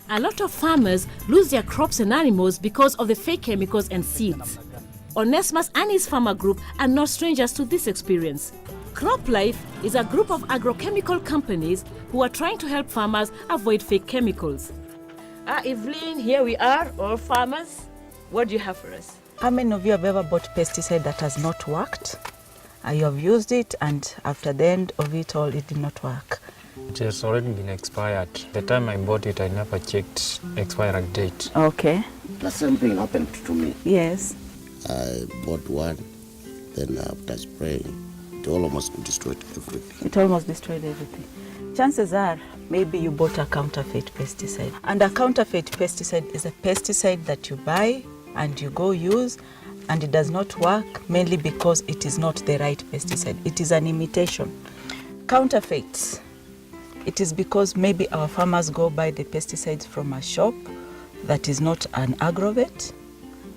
A lot of farmers lose their crops and animals because of the fake chemicals and seeds. Onesmus and his farmer group are not strangers to this experience. Croplife is a group of agrochemical companies who are trying to help farmers avoid fake chemicals. Evelyn, here we are, all farmers. What do you have for us? How many of you have ever bought pesticide that has not worked? You have used it and after the end of it all, it did not work. It has already been expired. The time I bought it, I never checked expiry date. Okay. The same thing happened to me. Yes. I bought one, then after spraying, it almost destroyed everything. It almost destroyed everything. Chances are, maybe you bought a counterfeit pesticide. And a counterfeit pesticide is a pesticide that you buy and you go use, and it does not work, mainly because it is not the right pesticide. It is an imitation. Counterfeits. It is because maybe our farmers go buy the pesticides from a shop that is not an agrovet,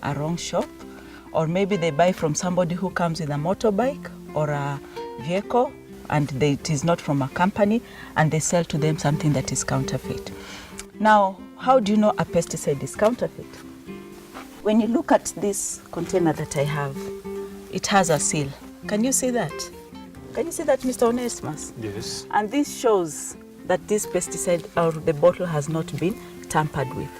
a wrong shop, or maybe they buy from somebody who comes with a motorbike or a vehicle and it is not from a company, and they sell to them something that is counterfeit. Now, how do you know a pesticide is counterfeit? When you look at this container that I have, it has a seal. Can you see that? Can you see that, Mr. Onesmus? Yes. And this shows that this pesticide or the bottle has not been tampered with,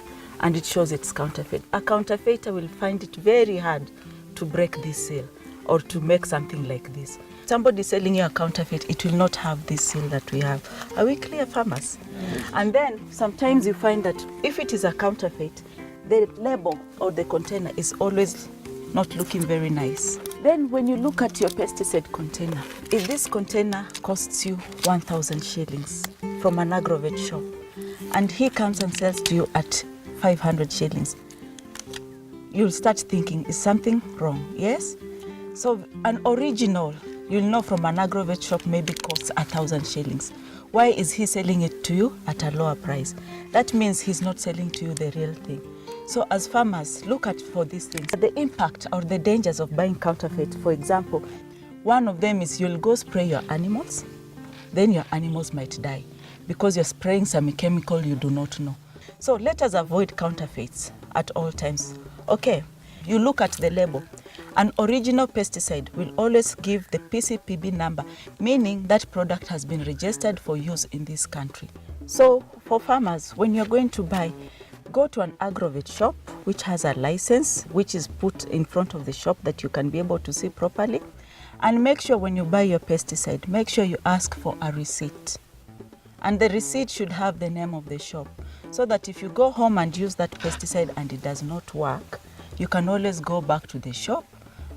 and it shows it's counterfeit. A counterfeiter will find it very hard to break this seal or to make something like this. Somebody selling you a counterfeit, it will not have this seal that we have. Are we clear, farmers? And then sometimes you find that if it is a counterfeit, the label or the container is always not looking very nice. Then when you look at your pesticide container, if this container costs you 1,000 shillings from an agrovet shop, and he comes and sells to you at 500 shillings, you'll start thinking, is something wrong? Yes? So an original, you'll know from an agrovet shop, maybe costs 1,000 shillings. Why is he selling it to you at a lower price? That means he's not selling to you the real thing. So as farmers, look at for these things. The impact or the dangers of buying counterfeit, for example, one of them is you'll go spray your animals, then your animals might die because you're spraying some chemical you do not know. So let us avoid counterfeits at all times. Okay, you look at the label. An original pesticide will always give the PCPB number, meaning that product has been registered for use in this country. So for farmers, when you're going to buy, go to an agrovet shop which has a license, which is put in front of the shop that you can be able to see properly. And make sure when you buy your pesticide, make sure you ask for a receipt. And the receipt should have the name of the shop, so that if you go home and use that pesticide and it does not work, you can always go back to the shop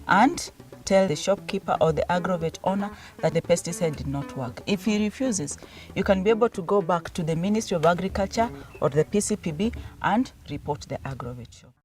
and tell the shopkeeper or the agrovet owner that the pesticide did not work. If he refuses, you can be able to go back to the Ministry of Agriculture or the PCPB and report the agrovet shop.